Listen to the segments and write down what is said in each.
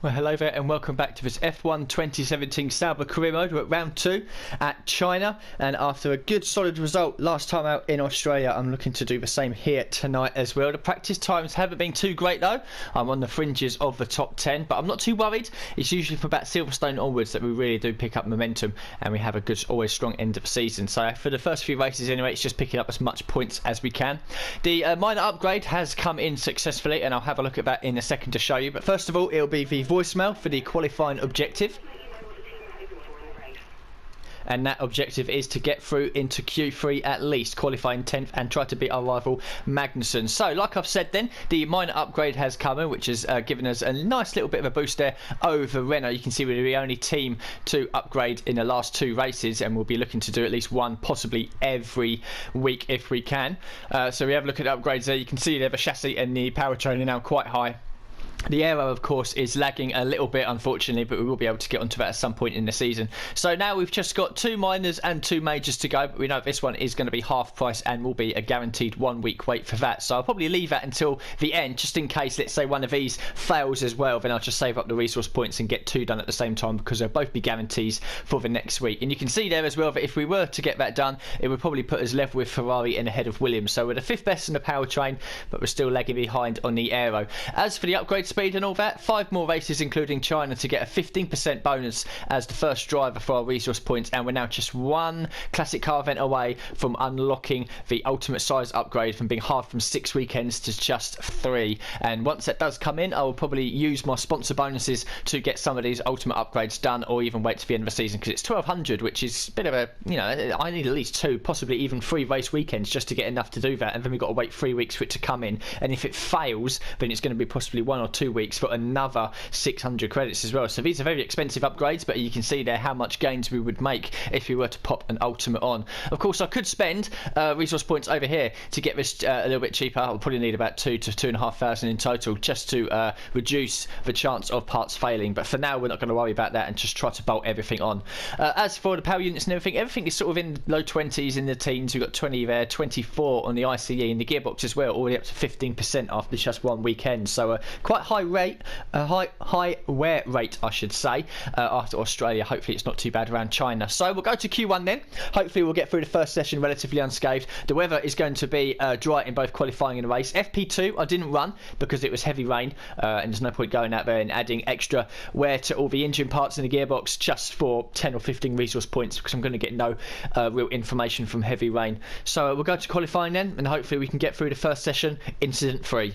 Well, hello there and welcome back to this F1 2017 Sauber Career Mode. We're at round 2 at China, and after a good solid result last time out in Australia, I'm looking to do the same here tonight as well. The practice times haven't been too great though. I'm on the fringes of the top 10, but I'm not too worried. It's usually from about Silverstone onwards that we really do pick up momentum and we have a good, always strong end of the season. So for the first few races anyway, it's just picking up as much points as we can. The minor upgrade has come in successfully, and I'll have a look at that in a second to show you. But first of all, it'll be the voicemail for the qualifying objective, and that objective is to get through into Q3 at least, qualifying 10th and try to beat our rival Magnussen. So like I've said then, the minor upgrade has come in, which has given us a nice little bit of a boost there over Renault. You can see we're the only team to upgrade in the last 2 races, and we'll be looking to do at least one, possibly every week if we can. So we have a look at upgrades there. You can see there the chassis and the powertrain are now quite high. The aero, of course, is lagging a little bit, unfortunately, but we will be able to get onto that at some point in the season. So now we've just got 2 minors and 2 majors to go, but we know this one is going to be half price and will be a guaranteed 1 week wait for that. So I'll probably leave that until the end, just in case, let's say, one of these fails as well. Then I'll just save up the resource points and get 2 done at the same time, because they'll both be guarantees for the next week. And you can see there as well that if we were to get that done, it would probably put us level with Ferrari and ahead of Williams. So we're the 5th best in the powertrain, but we're still lagging behind on the aero. As for the upgrade speed and all that, 5 more races including China to get a 15% bonus as the first driver for our resource points, and we're now just 1 classic car event away from unlocking the ultimate size upgrade from being halved from 6 weekends to just 3. And once that does come in, I will probably use my sponsor bonuses to get some of these ultimate upgrades done, or even wait to the end of the season, because it's 1200, which is a bit of a, you know, I need at least 2, possibly even 3 race weekends just to get enough to do that, and then we've got to wait 3 weeks for it to come in. And if it fails, then it's going to be possibly 1 or 2 weeks for another 600 credits as well. So these are very expensive upgrades, but you can see there how much gains we would make if we were to pop an ultimate on. Of course, I could spend resource points over here to get this a little bit cheaper. I'll probably need about 2 to 2,500 in total, just to reduce the chance of parts failing. But for now, we're not going to worry about that and just try to bolt everything on. As for the power units and everything is sort of in low 20s, in the teens. We've got 20 there, 24 on the ICE, and the gearbox as well, already up to 15% after just 1 weekend. So quite high rate, high wear rate, I should say, after Australia. Hopefully it's not too bad around China. So we'll go to Q1 then. Hopefully we'll get through the first session relatively unscathed. The weather is going to be dry in both qualifying and the race. FP2 I didn't run because it was heavy rain, and there's no point going out there and adding extra wear to all the engine parts in the gearbox just for 10 or 15 resource points, because I'm going to get no real information from heavy rain. So we'll go to qualifying then, and hopefully we can get through the first session incident free.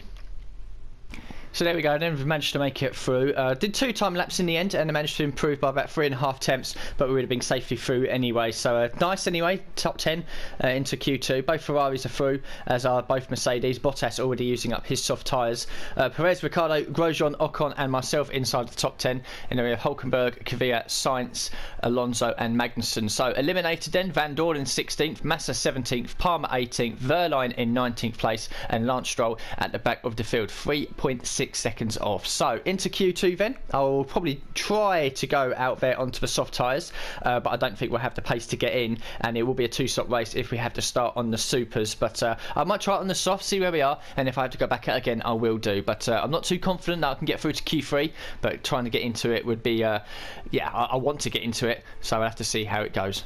So there we go, then we've managed to make it through. Did 2 time laps in the end, and I managed to improve by about 3.5 tenths, but we would have been safely through anyway. So nice anyway, top 10 into Q2. Both Ferraris are through, as are both Mercedes. Bottas already using up his soft tyres. Perez, Ricciardo, Grosjean, Ocon and myself inside the top 10. And then we have Hulkenberg, Kvyat, Sainz, Alonso and Magnussen. So eliminated then, Van Dorn in 16th, Massa 17th, Palmer 18th, Verline in 19th place, and Lance Stroll at the back of the field, 3.6 seconds off. So into Q2 then, I'll probably try to go out there onto the soft tyres, but I don't think we'll have the pace to get in, and it will be a 2-stop race if we have to start on the supers. But I might try it on the soft, see where we are, and if I have to go back out again, I will do. But I'm not too confident that I can get through to Q3, but trying to get into it would be, yeah, I want to get into it, so I'll have to see how it goes.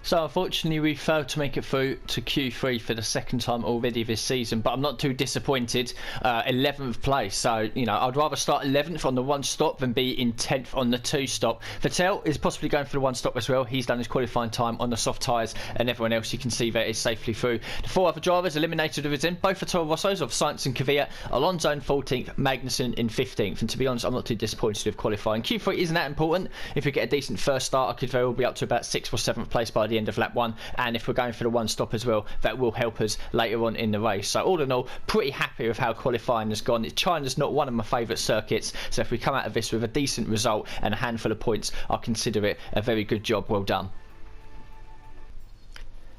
So unfortunately we failed to make it through to Q3 for the 2nd time already this season, but I'm not too disappointed. 11th place, so you know, I'd rather start 11th on the 1 stop than be in 10th on the 2 stop. Vettel is possibly going for the 1 stop as well. He's done his qualifying time on the soft tyres, and everyone else you can see there is safely through. The 4 other drivers eliminated within, both for Toro Rossos of Sainz and Kvyat, Alonso in 14th, Magnussen in 15th, and to be honest I'm not too disappointed with qualifying. Q3 isn't that important. If we get a decent first start, I could very well be up to about 6th or 7th place by the end of lap 1, and if we're going for the 1 stop as well, that will help us later on in the race. So all in all, pretty happy with how qualifying has gone. China's not one of my favourite circuits, so if we come out of this with a decent result and a handful of points, I'll consider it a very good job well done.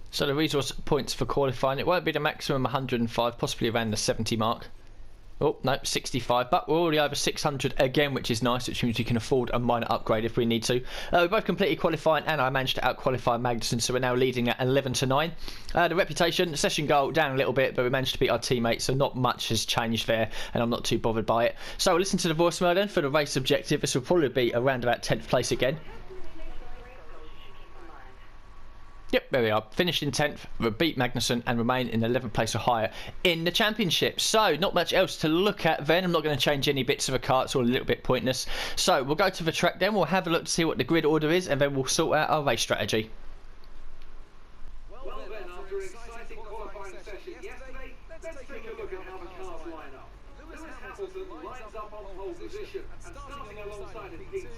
So the resource points for qualifying, it won't be the maximum 105, possibly around the 70 mark. Oh, no, 65, but we're already over 600 again, which is nice, which means we can afford a minor upgrade if we need to. We both completed qualifying, and I managed to out-qualify Magnussen, so we're now leading at 11-9. The reputation, session goal, down a little bit, but we managed to beat our teammates, so not much has changed there, and I'm not too bothered by it. So we'll listen to the voicemail then for the race objective. This will probably be around about 10th place again. Yep, there we are. Finished in 10th, beat Magnussen and remain in 11th place or higher in the championship. So, not much else to look at then. I'm not going to change any bits of the car. It's all a little bit pointless. So, we'll go to the track then. We'll have a look to see what the grid order is, and then we'll sort out our race strategy. Well then, after an exciting qualifying session yesterday, let's take a look at how the cars line up. Lewis Hamilton lines up on pole position, and starting alongside in P2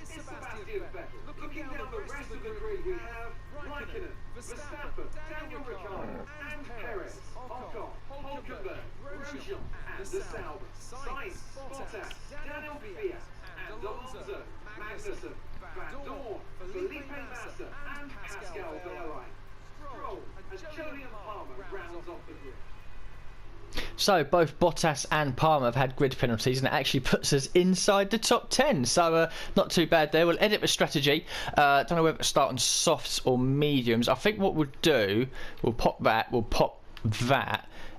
is Sebastian Vettel. Looking down the rest of the grid, we have Raikkonen, Verstappen, Daniel Ricciardo, and Perez, Ocon, Hulkenberg, Grosjean, and De Sauber, Sainz, Bottas, Daniel Kvyat, and Alonso, Magnussen, Van Dorn, Felipe Massa, and Pascal Wehrlein. Stroll and Julian Palmer rounds off the grid. So both Bottas and Palmer have had grid penalties, and it actually puts us inside the top 10. So not too bad there. We'll edit the strategy. Don't know whether to start on softs or mediums. I think what we'll do, we'll pop that,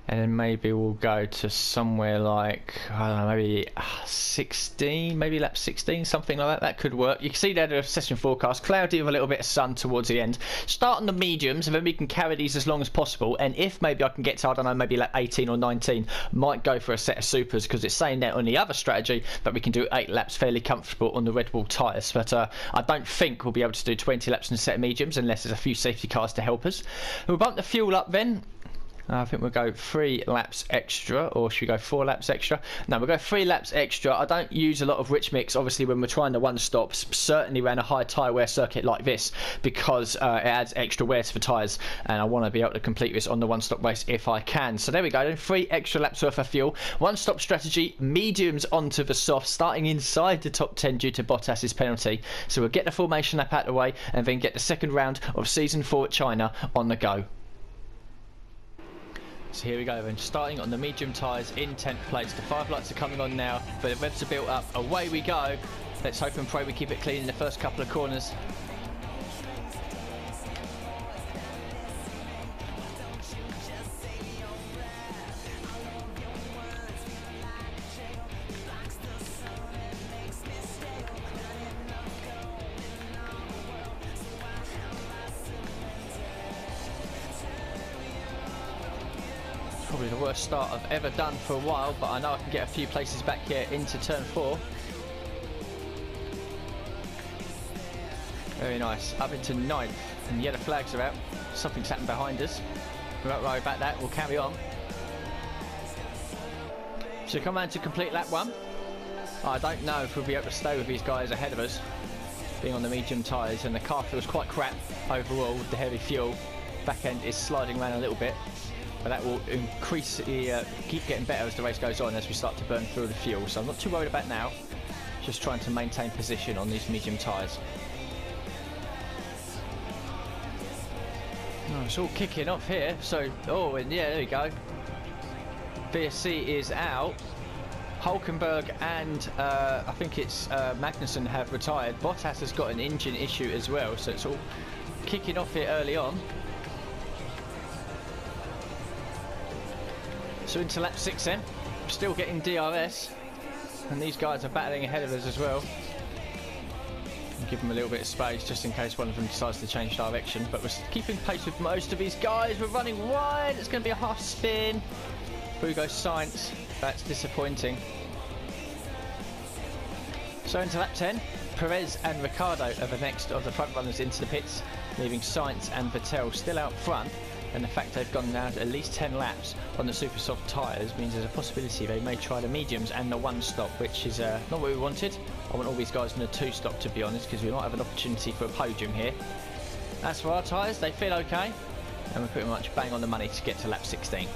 and then maybe we'll go to somewhere like, I don't know, maybe 16, maybe lap 16, something like that. That could work. You can see there the session forecast, cloudy with a little bit of sun towards the end. Start on the mediums, and then we can carry these as long as possible. And if maybe I can get to, I don't know, maybe like 18 or 19, might go for a set of supers, because it's saying there on the other strategy that we can do 8 laps fairly comfortable on the Red Bull tyres. But I don't think we'll be able to do 20 laps in a set of mediums unless there's a few safety cars to help us. We'll bump the fuel up then. I think we'll go 3 laps extra, or should we go 4 laps extra? No, we'll go 3 laps extra. I don't use a lot of rich mix, obviously, when we're trying to one-stop, certainly around a high tyre wear circuit like this, because it adds extra wear to the tyres, and I want to be able to complete this on the one-stop race if I can. So there we go, then 3 extra laps worth of fuel. One-stop strategy, mediums onto the soft, starting inside the top 10 due to Bottas's penalty. So we'll get the formation lap out of the way, and then get the second round of Season 4 at China on the go. So here we go then, starting on the medium tyres in 10th place. The 5 lights are coming on now, but the revs are built up. Away we go. Let's hope and pray we keep it clean in the first couple of corners. Probably the worst start I've ever done for a while, but I know I can get a few places back here into turn 4. Very nice. Up into 9th, and the yellow flags are out. Something's happened behind us. We won't worry about that, we'll carry on. So come round to complete lap 1. I don't know if we'll be able to stay with these guys ahead of us, being on the medium tyres, and the car feels quite crap overall with the heavy fuel. Back end is sliding around a little bit, but that will increase, keep getting better as the race goes on, as we start to burn through the fuel. So I'm not too worried about now, just trying to maintain position on these medium tyres. Oh, it's all kicking off here, so, oh, and yeah, there we go. VSC is out. Hulkenberg and I think it's Magnussen have retired. Bottas has got an engine issue as well, so it's all kicking off here early on. So into lap 6 then, still getting DRS, and these guys are battling ahead of us as well. Give them a little bit of space just in case one of them decides to change direction, but we're keeping pace with most of these guys. We're running wide, it's going to be a half spin. Through goes Sainz, that's disappointing. So into lap 10, Perez and Ricciardo are the next of the front runners into the pits, leaving Sainz and Vettel still out front. And the fact they've gone down to at least 10 laps on the super soft tyres means there's a possibility they may try the mediums and the one stop, which is not what we wanted. I want all these guys in a 2 stop, to be honest, because we might have an opportunity for a podium here. As for our tyres, they feel okay, and we're pretty much bang on the money to get to lap 16.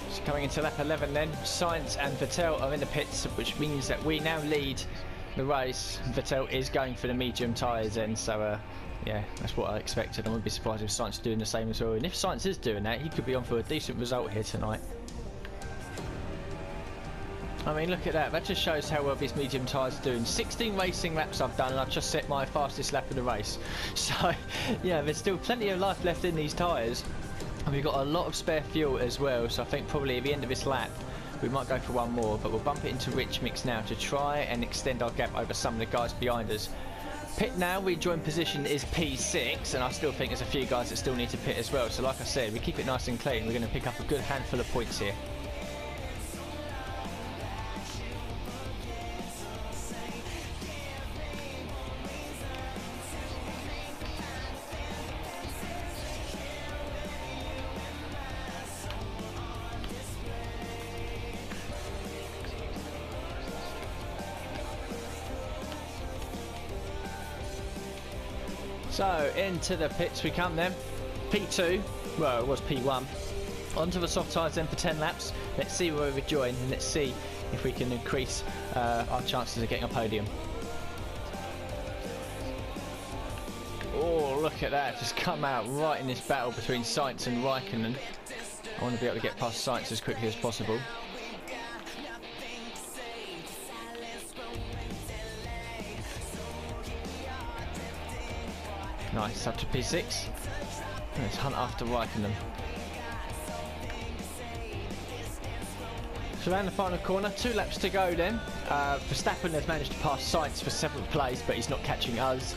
So coming into lap 11 then, Sainz and Vettel are in the pits, which means that we now lead the race. Vettel is going for the medium tyres then, so yeah, that's what I expected. I wouldn't be surprised if Sainz is doing the same as well. And if Sainz is doing that, he could be on for a decent result here tonight. I mean, look at that. That just shows how well these medium tyres are doing. 16 racing laps I've done, and I've just set my fastest lap of the race. So, yeah, there's still plenty of life left in these tyres. And we've got a lot of spare fuel as well, so I think probably at the end of this lap, we might go for one more, but we'll bump it into rich mix now to try and extend our gap over some of the guys behind us. Pit now, we join position is P6, and I still think there's a few guys that still need to pit as well. So like I said, we keep it nice and clean. We're going to pick up a good handful of points here. So into the pits we come then. P2, well it was P1. Onto the soft tyres then for 10 laps. Let's see where we join, and let's see if we can increase our chances of getting a podium. Oh, look at that, just come out right in this battle between Sainz and Raikkonen. I want to be able to get past Sainz as quickly as possible. Nice, up to P6. Let's hunt after Raikkonen. So around the final corner, 2 laps to go then. Verstappen has managed to pass Sainz for 7th place, but he's not catching us.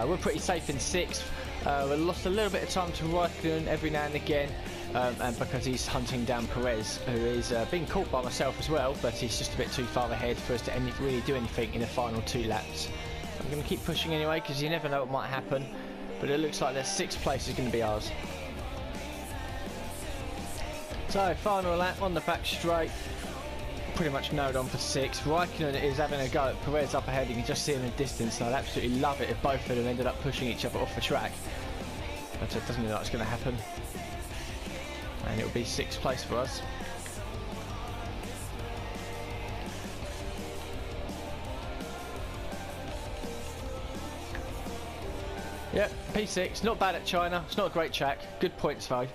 We're pretty safe in 6th. We lost a little bit of time to Raikkonen every now and again, and because he's hunting down Perez, who is being caught by myself as well, but he's just a bit too far ahead for us to really do anything in the final 2 laps. I'm going to keep pushing anyway, because you never know what might happen. But it looks like their 6th place is going to be ours. So, final lap on the back straight. Pretty much nailed on for 6th. Raikkonen is having a go at Perez up ahead. You can just see him in the distance. And I'd absolutely love it if both of them ended up pushing each other off the track. But it doesn't look like it's going to happen. And it'll be 6th place for us. Yep, P6, not bad at China, it's not a great track, good points though.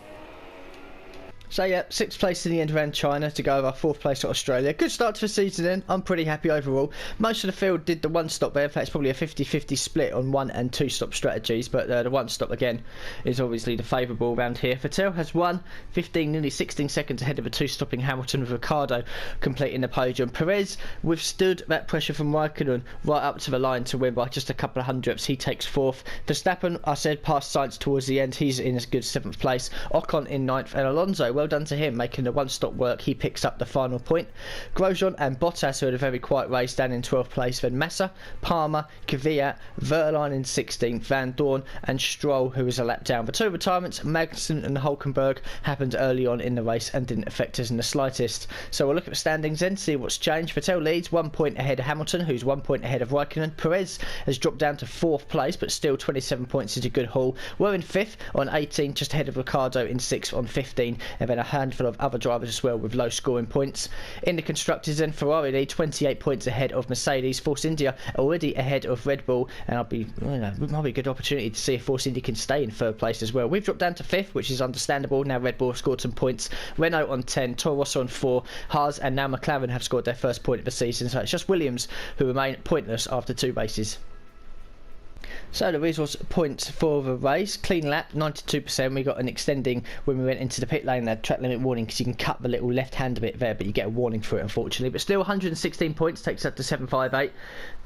So yeah, 6th place in the end around China to go over 4th place at Australia. Good start to the season then, I'm pretty happy overall. Most of the field did the 1 stop there, in fact it's probably a 50-50 split on 1 and 2 stop strategies, but the 1 stop again is obviously the favourable round here. Vettel has won, 15, nearly 16 seconds ahead of a 2-stopping Hamilton, with Ricciardo completing the podium. Perez withstood that pressure from Raikkonen right up to the line to win by just a couple of hundredths. He takes 4th. Verstappen, I said, passed Sainz towards the end, he's in a good 7th place. Ocon in 9th, and Alonso, well done to him, making the 1 stop work. He picks up the final point. Grosjean and Bottas, who had a very quiet race, down in 12th place. Then Massa, Palmer, Kvyat, Verline in 16th, Van Dorn and Stroll, who was a lap down. The 2 retirements, Magnussen and Hulkenberg, happened early on in the race and didn't affect us in the slightest. So we'll look at the standings then, see what's changed. Vettel leads 1 point ahead of Hamilton, who's 1 point ahead of Raikkonen. Perez has dropped down to 4th place, but still 27 points is a good haul. We're in 5th on 18, just ahead of Ricciardo in 6th on 15, and then a handful of other drivers as well with low scoring points. In the constructors then, Ferrari lead 28 points ahead of Mercedes. Force India already ahead of Red Bull, and it might be a good opportunity to see if Force India can stay in 3rd place as well. We've dropped down to 5th, which is understandable. Now Red Bull have scored some points. Renault on 10, Toro Rosso on 4, Haas and now McLaren have scored their first point of the season, so it's just Williams who remain pointless after 2 races. So the resource points for the race, clean lap 92%. We got an extending when we went into the pit lane, that track limit warning, because you can cut the little left hand bit there, but you get a warning for it unfortunately. But still 116 points, takes up to 758.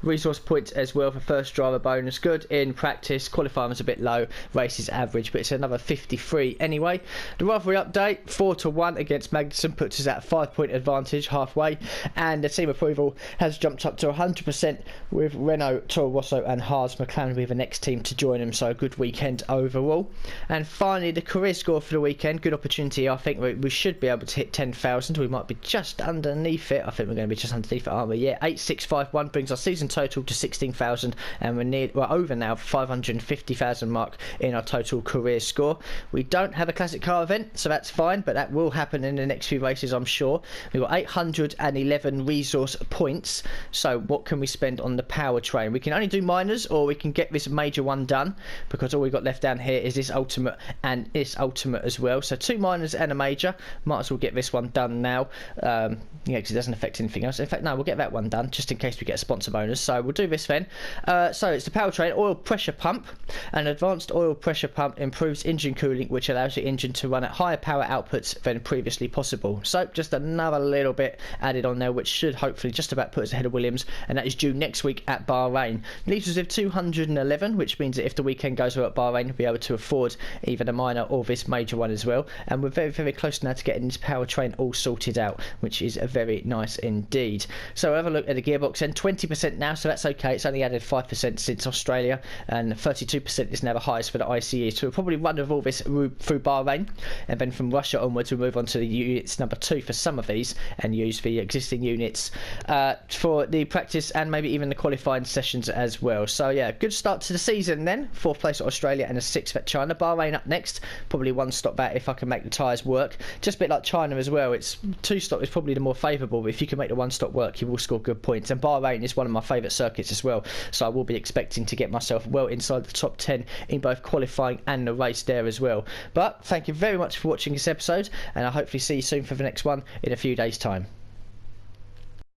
Resource points as well for first driver bonus, good in practice. Qualifying was a bit low, race is average, but it's another 53 anyway. The rivalry update, 4-1 against Magnussen, puts us at a 5-point advantage halfway, and the team approval has jumped up to 100% with Renault, Toro Rosso and Haas. McLaren with the next team to join them, so a good weekend overall. And finally the career score for the weekend, good opportunity. I think we should be able to hit 10,000. We might be just underneath it. I think we're going to be just underneath it, aren't we? Yeah, 8651 brings our season total to 16,000, and we're over now 550,000 mark in our total career score. We don't have a classic car event, so that's fine, but that will happen in the next few races, I'm sure. We've got 811 resource points, so what can we spend on the powertrain? We can only do minors, or we can get this this major one done, because all we've got left down here is this ultimate and this ultimate as well. So 2 minors and a major. Might as well get this one done now. Yeah, because it doesn't affect anything else. In fact, no, we'll get that one done just in case we get a sponsor bonus. So we'll do this then. So it's the powertrain oil pressure pump. An advanced oil pressure pump improves engine cooling, which allows your engine to run at higher power outputs than previously possible. So just another little bit added on there, which should hopefully just about put us ahead of Williams, and that is due next week at Bahrain. Leaves us with 211, which means that if the weekend goes well at Bahrain, we'll be able to afford either the minor or this major one as well. And we're very, very close now to getting this powertrain all sorted out, which is very nice indeed. So we'll have a look at the gearbox and 20% now, so that's okay. It's only added 5% since Australia, and 32% is now the highest for the ICE. So we'll probably run with all this through Bahrain, and then from Russia onwards we'll move on to the units number 2 for some of these, and use the existing units for the practice and maybe even the qualifying sessions as well. So yeah, good start to the season then. 4th place at Australia and a 6th at China. Bahrain up next, probably 1 stop back if I can make the tyres work. Just a bit like China as well, it's 2 stop is probably the more favourable, but if you can make the 1 stop work you will score good points. And Bahrain is one of my favourite circuits as well, so I will be expecting to get myself well inside the top 10 in both qualifying and the race there as well. But thank you very much for watching this episode, and I'll hopefully see you soon for the next one in a few days time.